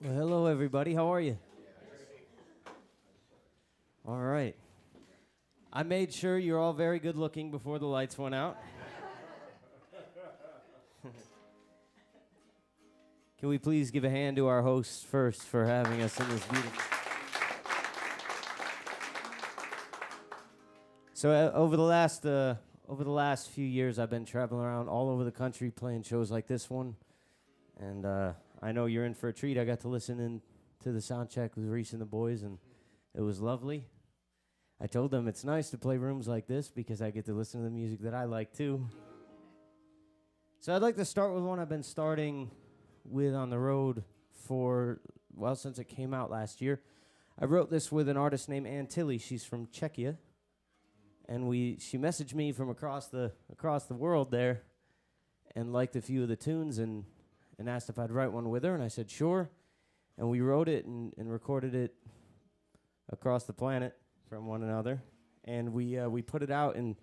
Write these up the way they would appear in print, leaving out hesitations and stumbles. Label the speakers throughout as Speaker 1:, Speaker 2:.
Speaker 1: Well, hello, everybody. How are you? All right. I made sure you're all very good looking before the lights went out. Can we please give a hand to our hosts first for having us in this meeting? So over the last few years, I've been traveling around all over the country playing shows like this one, and I know you're in for a treat. I got to listen in to the sound check with Reese and the boys, and it was lovely. I told them it's nice to play rooms like this because I get to listen to the music that I like too. So I'd like to start with one I've been starting with on the road since it came out last year. I wrote this with an artist named Ann Tilly. She's from Czechia, and she messaged me from across the world there, and liked a few of the tunes and asked if I'd write one with her, and I said sure, and we wrote it and recorded it across the planet from one another, and we put it out, and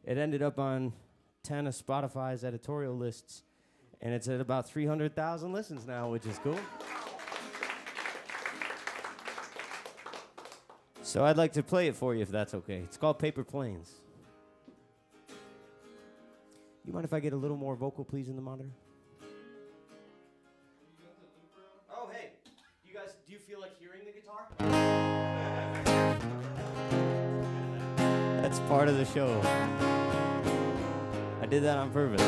Speaker 1: it ended up on 10 of Spotify's editorial lists, and it's at about 300,000 listens now, which is cool. So I'd like to play it for you if that's okay. It's called Paper Planes. You mind if I get a little more vocal, please, in the monitor? Oh, hey, do you feel like hearing the guitar? That's part of the show. I did that on purpose.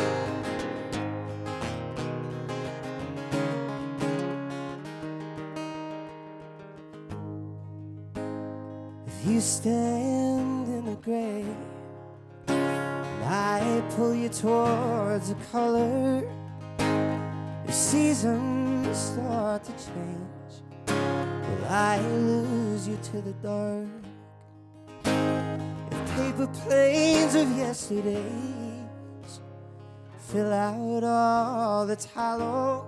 Speaker 1: If you stand in the gray and I pull you towards a color, the seasons start to change. Will I lose you to the dark? If paper planes of yesterdays fill out all that's hollow,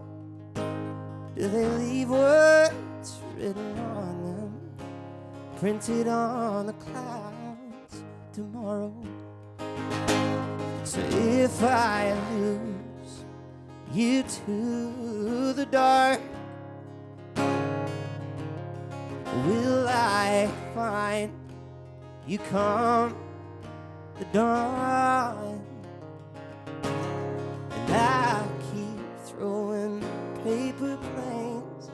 Speaker 1: do they leave words written on them, printed on the clouds tomorrow? So if I lose you to the dark, will I find you come the dawn? And I keep throwing paper planes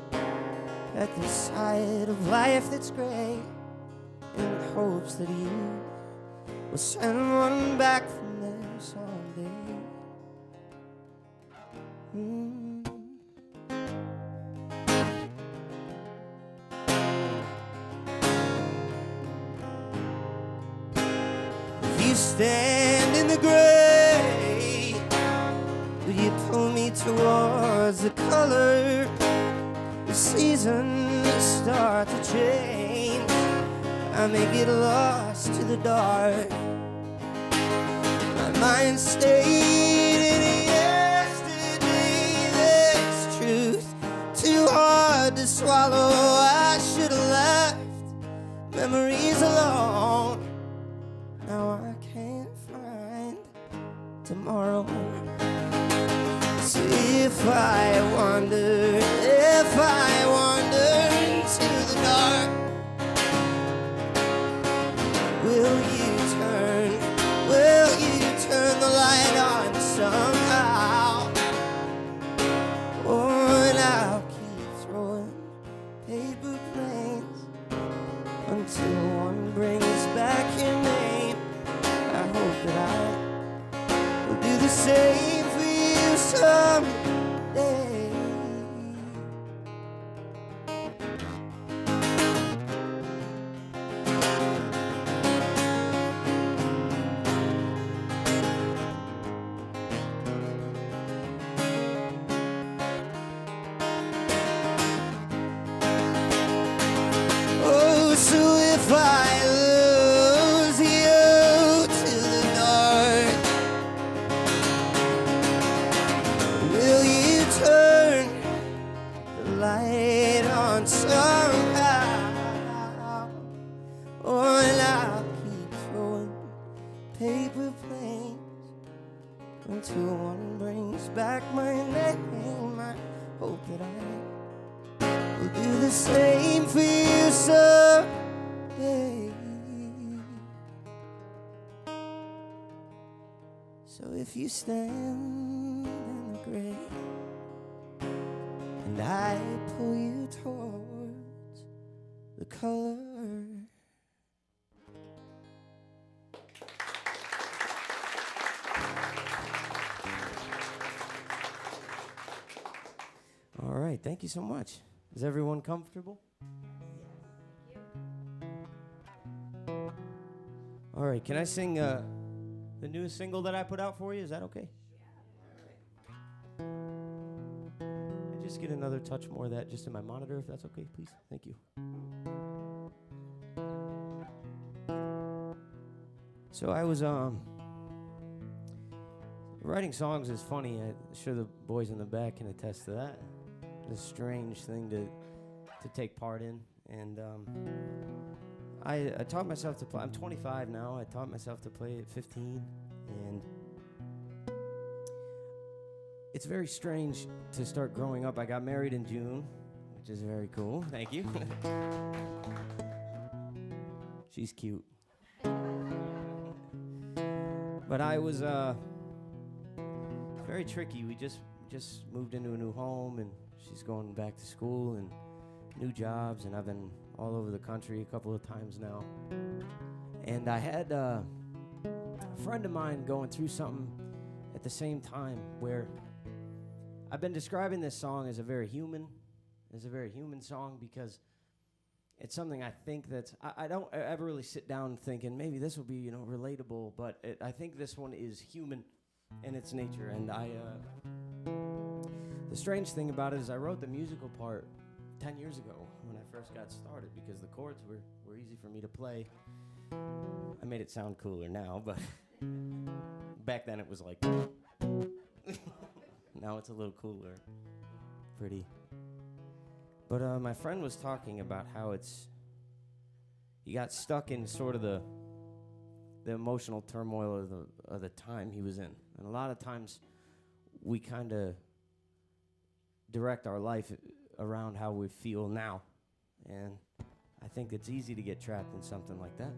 Speaker 1: at the side of life that's gray, in hopes that you will send one back from there someday. If you stand in the gray, will you pull me towards the color? The seasons start to change, I may get lost to the dark. My mind stayed in yesterday. There's truth too hard to swallow. I should have left memories alone. Now I can't find tomorrow. So if I wander into the dark, will you turn the light on somehow? Oh, and I'll keep throwing paper planes until one brings back your name. I hope that I will do the same for you someday. So if I lose you to the dark, will you turn the light on somehow? Oh, and I'll keep throwing paper planes until one brings back my name. I hope that I will do the same for you someday. So if you stand in the gray and I pull you towards the color. All right, thank you so much. Is everyone comfortable? All right, can I sing the newest single that I put out for you? Is that okay? I just get another touch more of that just in my monitor, if that's okay, please. Thank you. So I was writing songs is funny. I'm sure the boys in the back can attest to that. It's a strange thing to take part in, and I taught myself to play. I'm 25 now. I taught myself to play at 15, and it's very strange to start growing up. I got married in June, which is very cool. Thank you. She's cute. But I was very tricky. We just moved into a new home, and she's going back to school and new jobs, and I've been all over the country a couple of times now. And I had a friend of mine going through something at the same time where I've been describing this song as a very human song because it's something I think that's, I don't ever really sit down thinking maybe this will be, relatable, but I think this one is human in its nature. And the strange thing about it is I wrote the musical part 10 years ago when I first got started because the chords were easy for me to play. I made it sound cooler now, but back then it was like, now it's a little cooler, pretty. But my friend was talking about how he got stuck in sort of the emotional turmoil of the time he was in. And a lot of times we kind of direct our life around how we feel now. And I think it's easy to get trapped in something like that.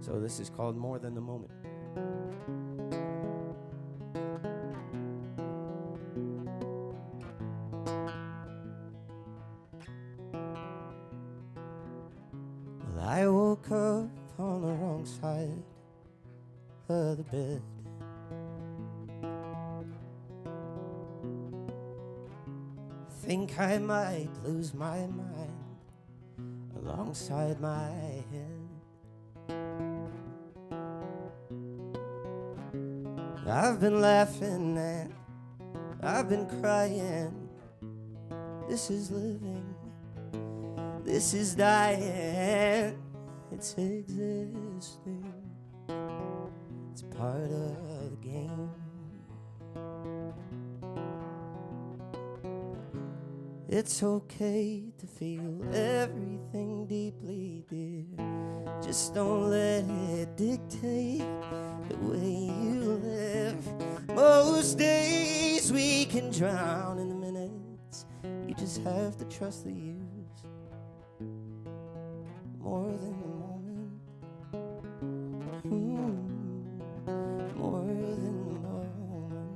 Speaker 1: So this is called More Than the Moment. Well, I woke up on the wrong side of the bed. Think I might lose my mind alongside my head. I've been laughing and I've been crying. This is living, this is dying. It's existing, it's part of the game. It's okay to feel everything deeply, dear. Just don't let it dictate the way you live. Most days we can drown in the minutes. You just have to trust the years more than the moment. More than the moment.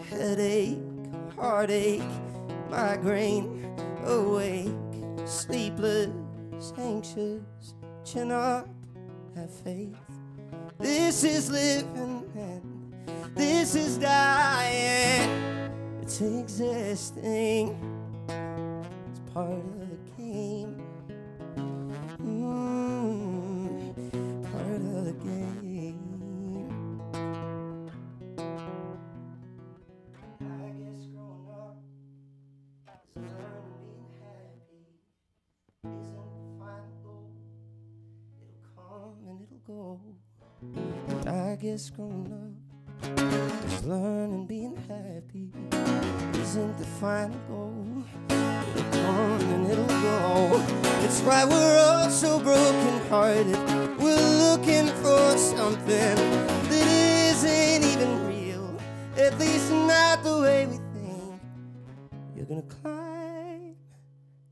Speaker 1: Headache, heartache, migraine, awake, sleepless, anxious, chin up, have faith. This is living and this is dying. It's existing, it's part of the game. Part of the game. I guess growing up is learning being happy isn't the final goal. It'll come and it'll go. I guess growing up is learning being happy isn't the final goal. It'll come and it'll go. It's why we're all so broken hearted. We're looking for something that isn't even real, at least not You're gonna climb,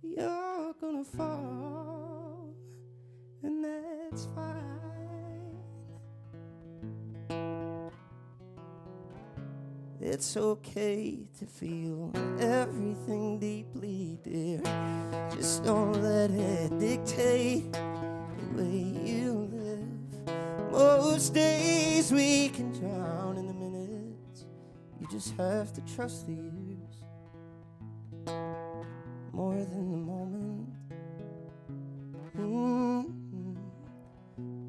Speaker 1: you're gonna fall, and that's fine. It's okay to feel everything deeply, dear. Just don't let it dictate the way you live. Most days we can drown in the minutes. You just have to trust the years more than the moment.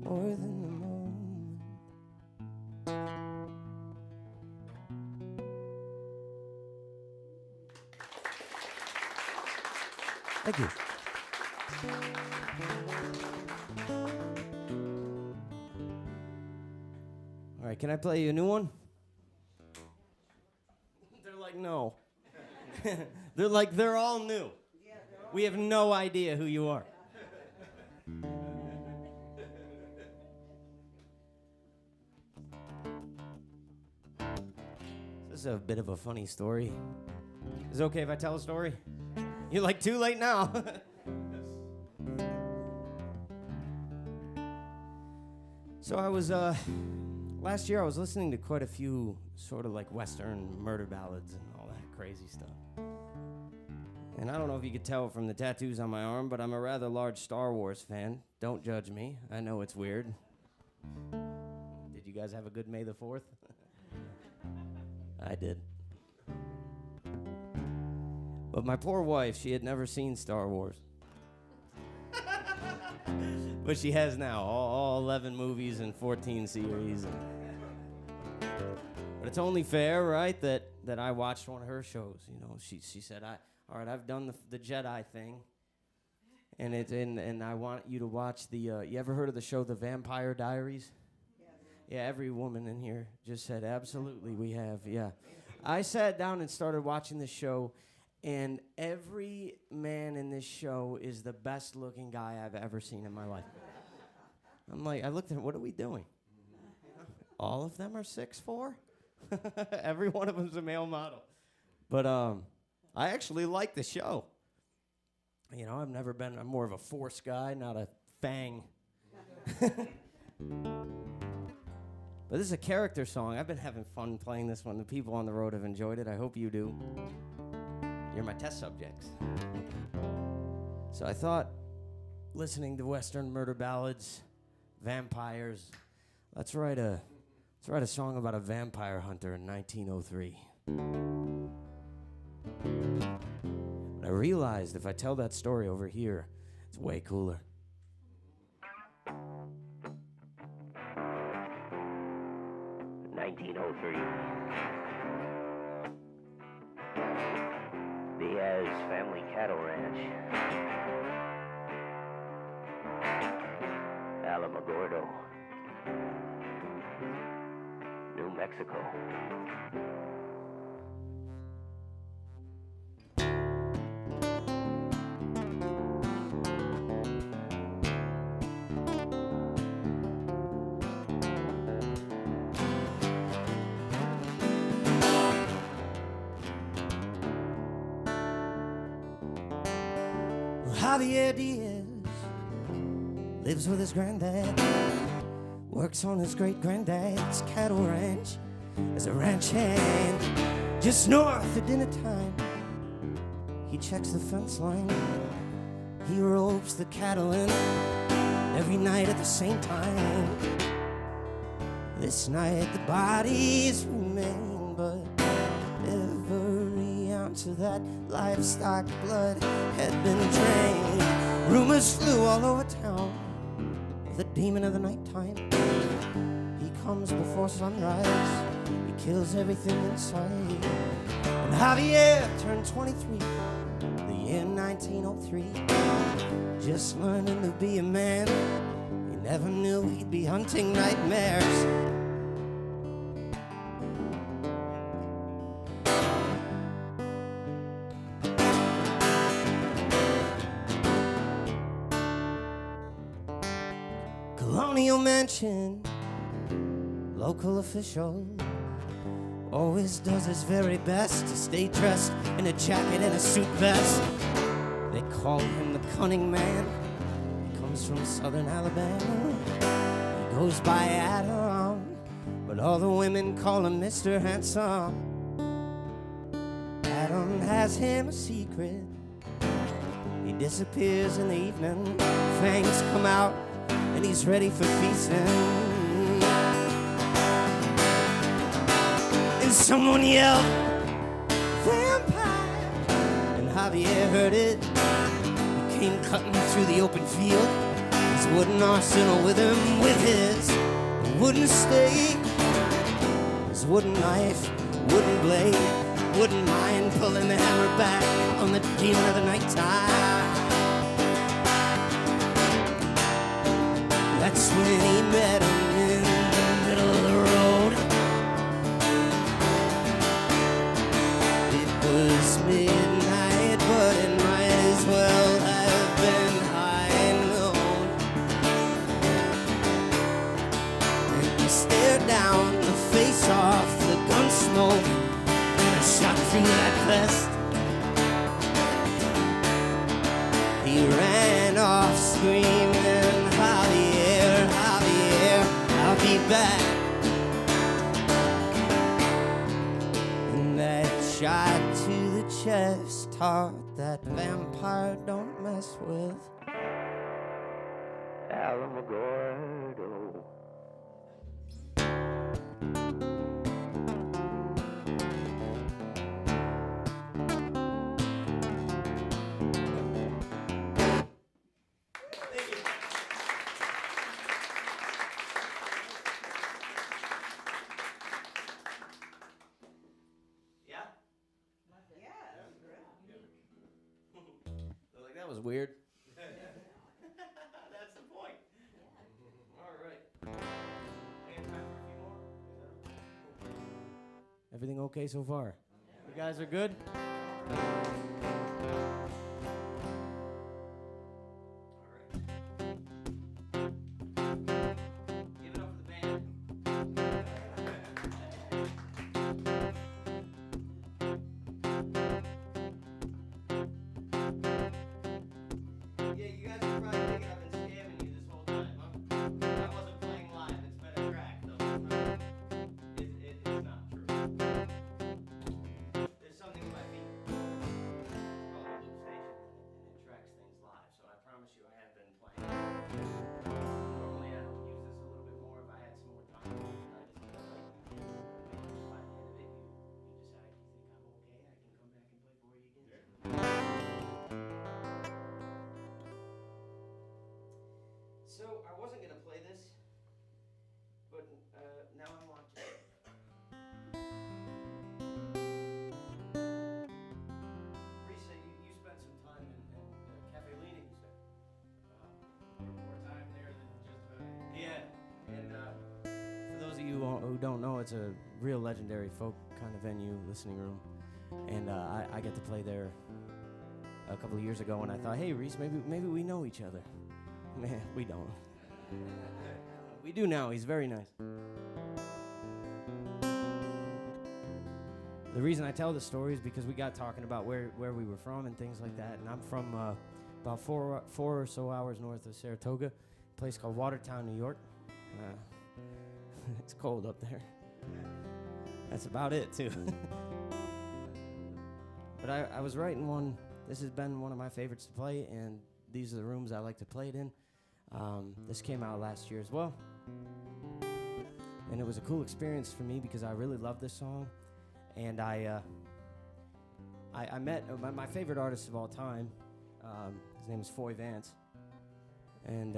Speaker 1: More than the moment. Thank you. All right, can I play you a new one? They're like, no. They're like, they're all new. We have no idea who you are. This is a bit of a funny story. Is it okay if I tell a story? You're like, too late now. So I was, last year I was listening to quite a few sort of like Western murder ballads and all that crazy stuff. And I don't know if you could tell from the tattoos on my arm, but I'm a rather large Star Wars fan. Don't judge me. I know it's weird. Did you guys have a good May the 4th? I did. But my poor wife, she had never seen Star Wars. But she has now, all 11 movies and 14 series. But it's only fair, right, that I watched one of her shows. You know, she said, all right, I've done the Jedi thing, and I want you to watch the, you ever heard of the show The Vampire Diaries? Yeah, every woman in here just said, absolutely, we have, yeah. I sat down and started watching the show, and every man in this show is the best looking guy I've ever seen in my life. I'm like, I looked at him, what are we doing? All of them are 6'4"? Every one of them's a male model. But I actually like the show. You know, I'm more of a Force guy, not a Fang. But this is a character song. I've been having fun playing this one. The people on the road have enjoyed it. I hope you do. You're my test subjects. So I thought, listening to Western murder ballads, vampires, let's write a song about a vampire hunter in 1903. But I realized if I tell that story over here, it's way cooler. Diaz Family Cattle Ranch, Alamogordo, New Mexico. Javier Diaz lives with his granddad, works on his great-granddad's cattle ranch as a ranch hand. Just north of dinner time, he checks the fence line. He ropes the cattle in every night at the same time. This night the bodies remain, but every ounce of that livestock blood had been drained. Rumors flew all over town of the demon of the nighttime. He comes before sunrise, he kills everything in sight. And Javier turned 23, the year 1903, just learning to be a man. He never knew he'd be hunting nightmares. Colonial mansion, local official always does his very best to stay dressed in a jacket and a suit vest. They call him the cunning man. He comes from southern Alabama. He goes by Adam, but all the women call him Mr. Handsome. Adam has him a secret. He disappears in the evening. Fangs come out and he's ready for feasting. And someone yelled, vampire! And Javier heard it. He came cutting through the open field, his wooden arsenal with him, with his wooden stake, his wooden knife, wooden blade, wouldn't mind pulling the hammer back on the demon of the nighttime. That's when he met him in the middle of the road. It was midnight, but it might as well have been high noon. And he stared down the face off the gun smoke, and I shot through that vest. He ran off screaming, Javier, Javier, I'll be back. And that shot to the chest taught that vampire don't mess with Alamogordo. That was weird. That's the point. All right. I got time for a few more. Everything okay so far? You guys are good? All right. Give it up for the band. So I wasn't going to play this, but now I want to. Risa, you spent some time in Cafe Lena, you said.
Speaker 2: More time there than just about it.
Speaker 1: Yeah, and for those of you who don't know, it's a real legendary folk kind of venue, listening room, and I get to play there a couple of years ago, and I thought, hey, Reese, maybe we know each other. Man, we don't. We do now. He's very nice. The reason I tell this story is because we got talking about where we were from and things like that. And I'm from about four or so hours north of Saratoga, a place called Watertown, New York. It's cold up there. That's about it, too. But I was writing one. This has been one of my favorites to play, and these are the rooms I like to play it in. This came out last year as well. And it was a cool experience for me because I really love this song. And I met my favorite artist of all time. His name is Foy Vance. And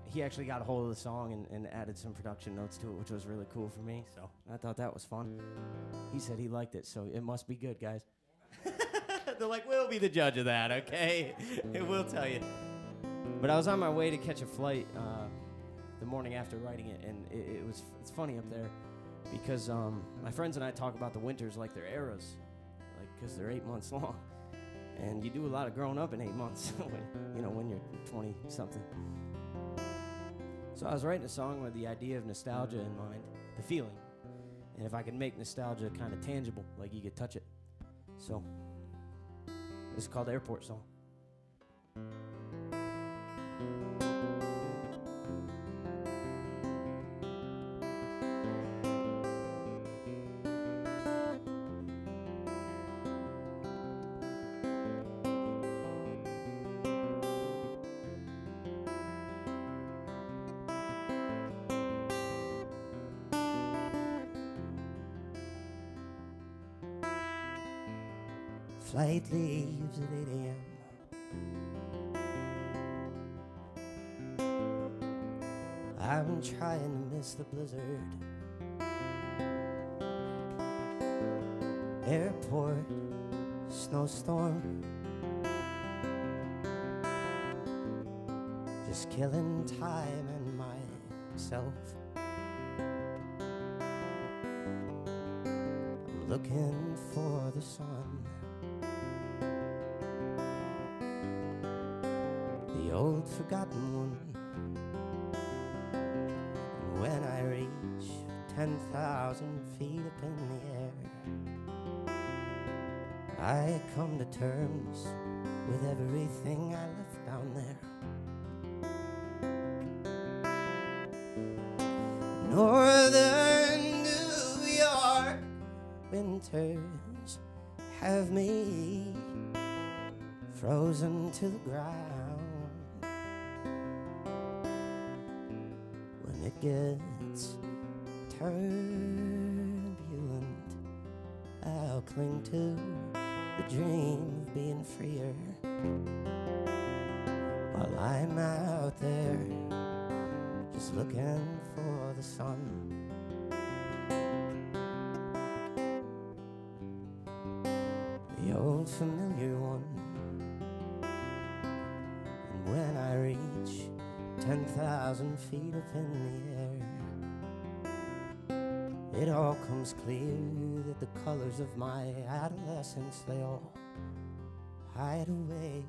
Speaker 1: he actually got a hold of the song and added some production notes to it, which was really cool for me. So I thought that was fun. He said he liked it, so it must be good, guys. They're like, we'll be the judge of that, okay? We'll tell you. But I was on my way to catch a flight the morning after writing it, and it's funny up there because my friends and I talk about the winters like they're eras, like because they're 8 months long, and you do a lot of growing up in 8 months when you're 20-something. So I was writing a song with the idea of nostalgia in mind, the feeling, and if I can make nostalgia kind of tangible, like you could touch it. So this is called Airport Song. Flight leaves at 8 a.m. I'm trying to miss the blizzard. Airport, snowstorm. Just killing time and myself. I'm looking for the sun. The old forgotten one. And when I reach 10,000 feet up in the air, I come to terms with everything I left down there. Northern New York winters have me frozen to the ground. When it gets turbulent, I'll cling to the dream of being freer while I'm out there just looking for the sun. The old familiar one. And when I reach 10,000 feet up in the air, it all comes clear that the colors of my adolescence, they all hide away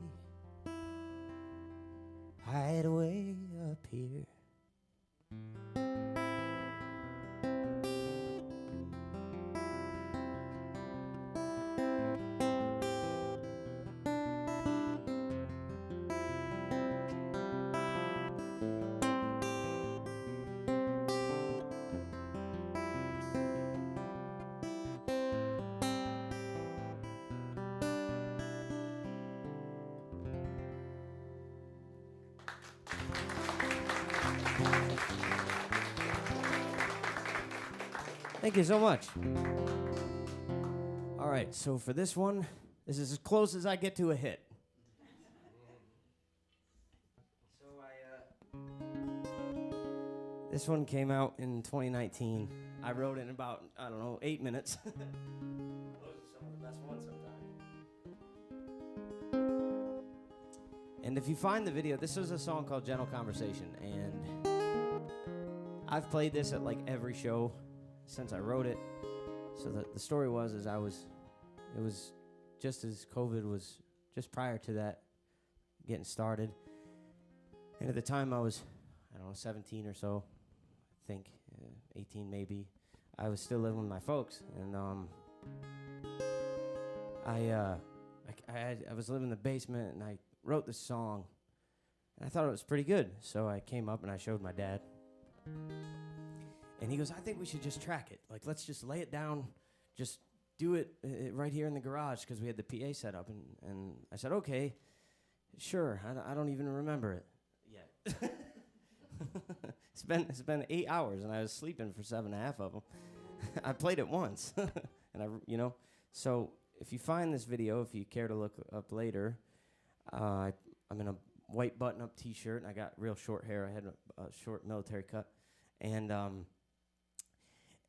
Speaker 1: up here. Thank you so much. All right, so for this one, this is as close as I get to a hit. So this one came out in 2019. I wrote it in about, 8 minutes. Those are some of the best ones sometimes. And if you find the video, this is a song called Gentle Conversation, and I've played this at like every show since I wrote it. So the story was, it was just as COVID was just prior to that getting started. And at the time I was, 17 or so, I think, 18 maybe. I was still living with my folks, and I was living in the basement, and I wrote this song, and I thought it was pretty good. So I came up and I showed my dad. And he goes, I think we should just track it. Like, let's just lay it down, just do it right here in the garage, because we had the PA set up. And I said, okay, sure. I don't even remember it yet. It's been 8 hours, and I was sleeping for 7.5 of them. I played it once, and So if you find this video, if you care to look up later, I'm in a white button-up T-shirt, and I got real short hair. I had a short military cut, and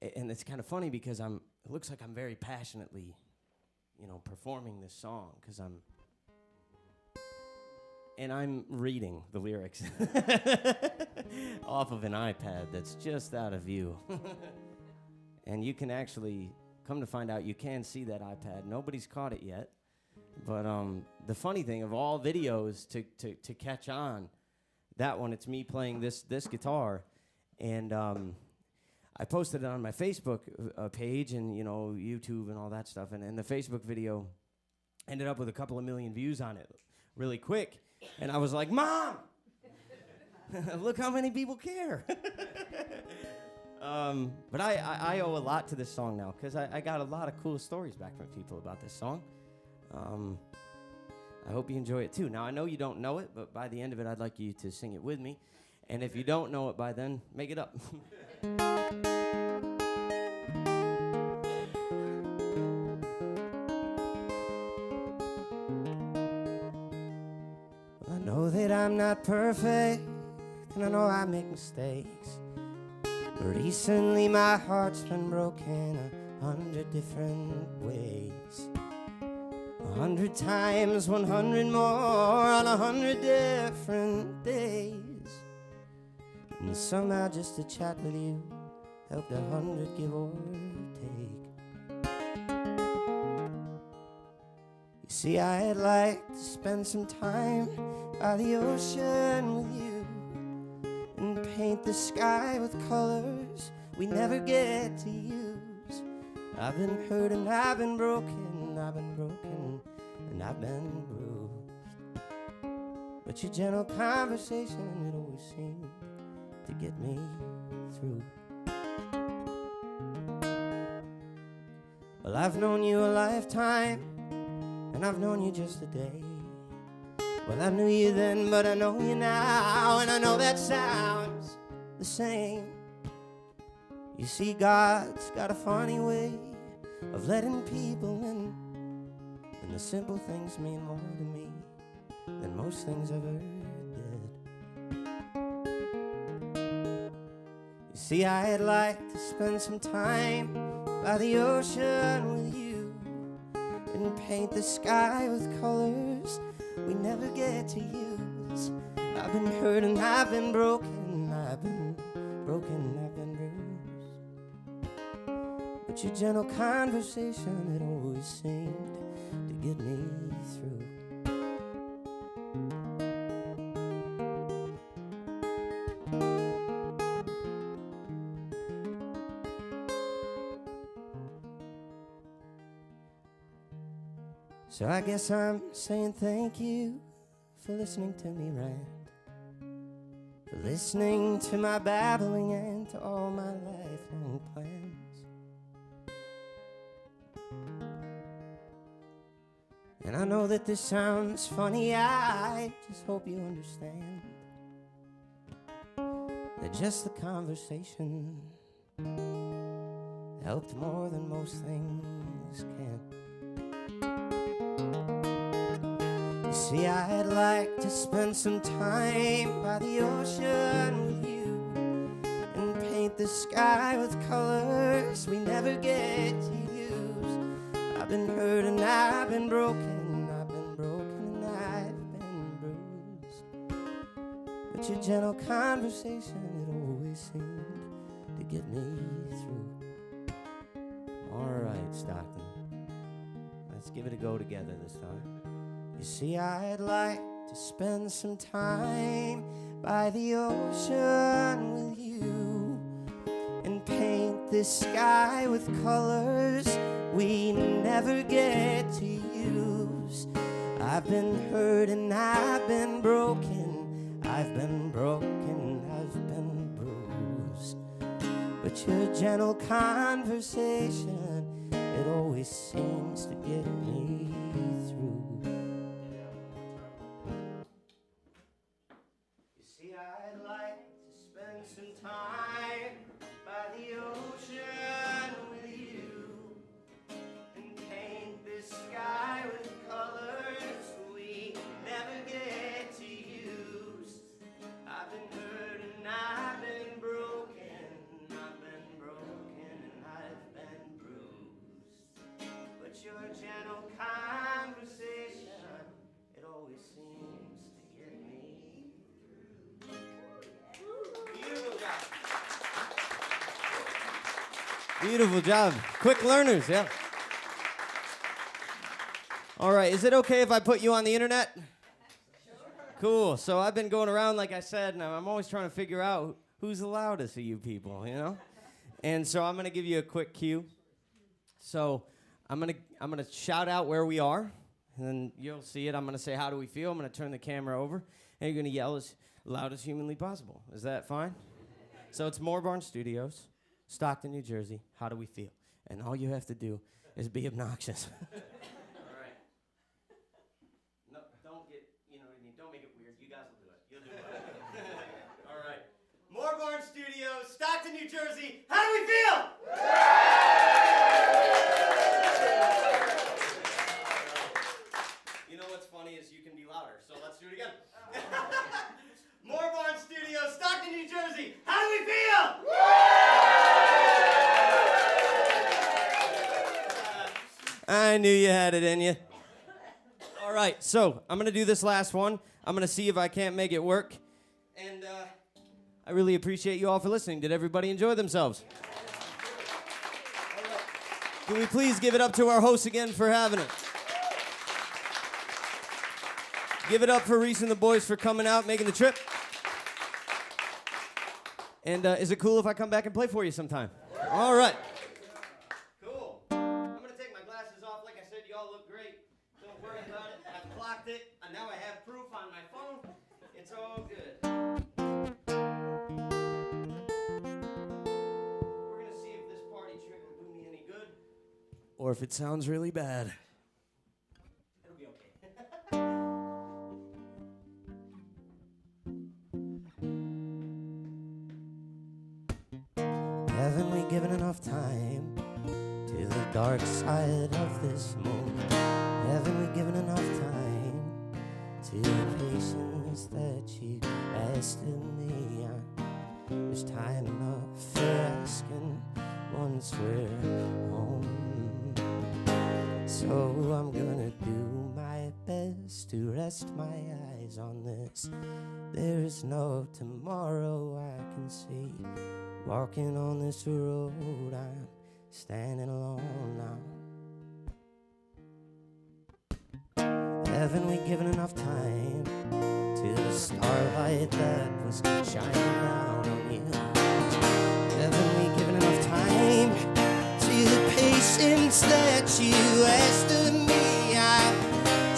Speaker 1: it's kind of funny because it looks like I'm very passionately, performing this song, because I'm reading the lyrics off of an iPad that's just out of view. And you can actually, come to find out, you can see that iPad. Nobody's caught it yet. But the funny thing, of all videos to catch on, that one, it's me playing this guitar. And I posted it on my Facebook page and, you know, YouTube and all that stuff. And the Facebook video ended up with a couple of million views on it really quick. And I was like, Mom, look how many people care. But I owe a lot to this song now because I got a lot of cool stories back from people about this song. I hope you enjoy it too. Now, I know you don't know it, but by the end of it, I'd like you to sing it with me. And if you don't know it by then, make it up. Well, I know that I'm not perfect, and I know I make mistakes. But recently my heart's been broken 100 different ways. 100 times, 100 more on 100 different days. And somehow just to chat with you helped 100 give or take. You see, I'd like to spend some time by the ocean with you and paint the sky with colors we never get to use. I've been hurt and I've been broken, I've been broken and I've been bruised. But your gentle conversation, it always seemed to get me through. Well, I've known you a lifetime, and I've known you just a day. Well, I knew you then, but I know you now, and I know that sounds the same. You see, God's got a funny way of letting people in, and the simple things mean more to me than most things ever did. You see, I'd like to spend some time by the ocean with you and paint the sky with colors we never get to use. I've been hurt and I've been broken, I've been broken, I've been bruised. But your gentle conversation, it always seemed to get me through. So I guess I'm saying thank you for listening to me rant, for listening to my babbling and to all my lifelong plans. And I know that this sounds funny, I just hope you understand that just the conversation helped more than most things can. You see, I'd like to spend some time by the ocean with you and paint the sky with colors we never get to use. I've been hurt and I've been broken, I've been broken and I've been bruised. But your gentle conversation, it always seemed to get me through. All right, Stockton, let's give it a go together this time. You see, I'd like to spend some time by the ocean with you and paint the sky with colors we never get to use. I've been hurt and I've been broken, I've been broken, I've been bruised. But your gentle conversation, it always seems to get me through. You see, I'd like to spend some time by the ocean with you and paint the sky with colors we never get to use. I've been hurt and I've been broken, I've been broken and I've been bruised. But your gentle conversation, it always seems to get me through. Beautiful job. Beautiful job. Quick learners, yeah. All right, is it okay if I put you on the internet? Cool. So I've been going around, like I said, and I'm always trying to figure out who's the loudest of you people, you know? And so I'm gonna give you a quick cue. So I'm gonna shout out where we are, and then you'll see it. I'm gonna say, how do we feel? I'm gonna turn the camera over, and you're gonna yell as loud as humanly possible. Is that fine? So it's Moorbarn Studios, Stockton, New Jersey. How do we feel? And all you have to do is be obnoxious. All right. No, don't get, you know what I mean? Don't make it weird. You guys will do it. You'll do it. All right. Moorbarn Studios, Stockton, New Jersey. How do we feel? You know what's funny is you can be louder, so let's do it again. Moorbarn Studios, Stockton, New Jersey. How do we feel? I knew you had it in you. All right, so I'm going to do this last one. I'm going to see if I can't make it work. And I really appreciate you all for listening. Did everybody enjoy themselves? All right. Can we please give it up to our hosts again for having us? Give it up for Reese and the boys for coming out, making the trip. And is it cool if I come back and play for you sometime? All right. Cool. I'm going to take my glasses off. Like I said, you all look great. Don't worry about it. I've clocked it. And now I have proof on my phone. It's all good. We're going to see if this party trick will do me any good. Or if it sounds really bad. It'll be okay. Haven't we given enough time to the dark side of this moon? Haven't we given enough time to the patience that you asked of me? There's time enough for asking once we're home. So I'm gonna do my best to rest my eyes on this. There is no tomorrow I can see. Walking on this road, I'm standing alone now. Haven't we given enough time to the starlight that was shining down on you? Haven't we given enough time to the patience that you asked of me? I'm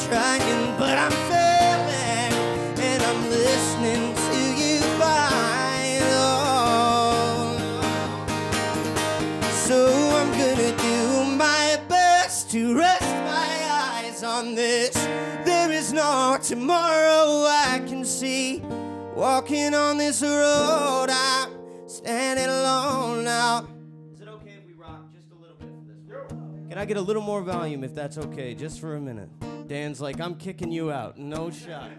Speaker 1: trying, but I'm failing, and I'm listening to you by. So I'm gonna do my best to rest my eyes on this. There is no tomorrow I can see. Walking on this road, I'm standing alone now. Is it okay if we rock just a little bit for this one? Can I get a little more volume if that's okay, just for a minute? Dan's like, I'm kicking you out. No shot.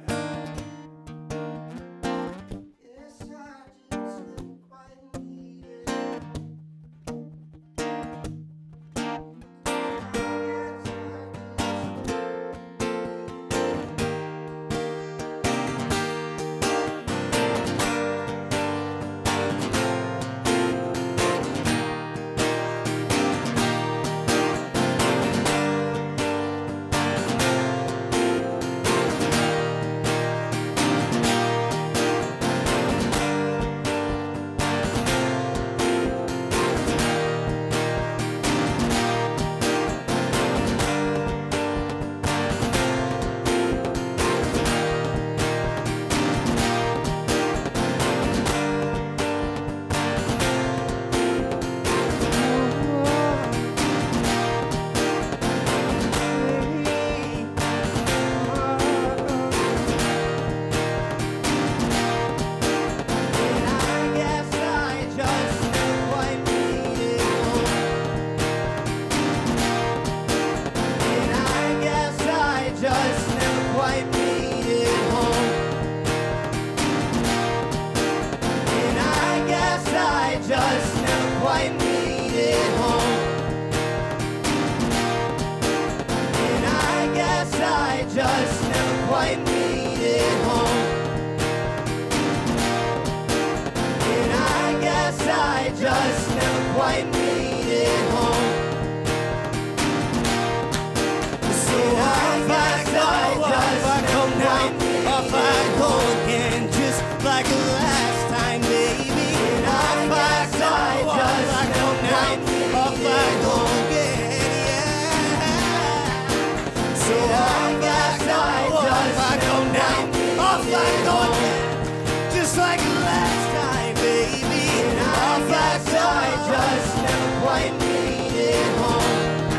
Speaker 1: quite made it home.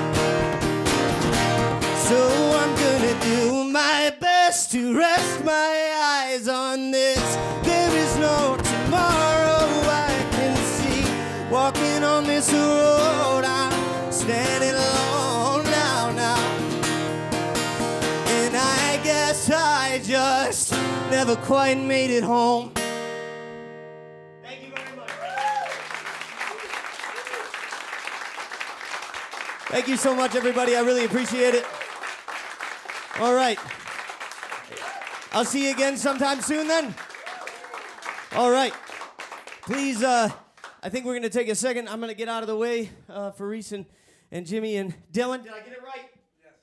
Speaker 1: So I'm gonna do my best to rest my eyes on this. There is no tomorrow I can see. Walking on this road, I'm standing alone now. And I guess I just never quite made it home. Thank you very much. Thank you so much, everybody. I really appreciate it. All right. I'll see you again sometime soon then. All right. Please, I think we're going to take a second. I'm going to get out of the way for Reese and Jimmy and Dylan. Did I get it right?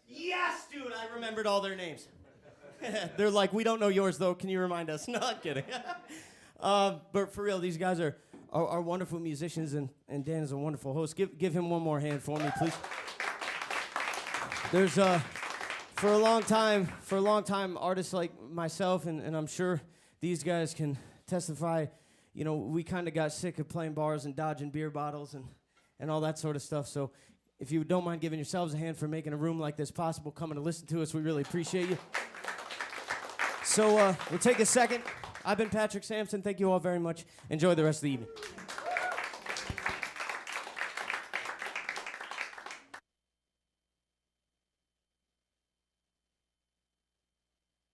Speaker 1: Yes, dude. I remembered all their names. They're like, we don't know yours, though. Can you remind us? No, I'm kidding. But for real, these guys are wonderful musicians, and Dan is a wonderful host. Give him one more hand for me, please. There's for a long time, artists like myself, and I'm sure these guys can testify, you know, we kind of got sick of playing bars and dodging beer bottles and all that sort of stuff. So if you don't mind giving yourselves a hand for making a room like this possible, coming to listen to us, we really appreciate you. So we'll take a second. I've been Patrick Sampson. Thank you all very much. Enjoy the rest of the evening.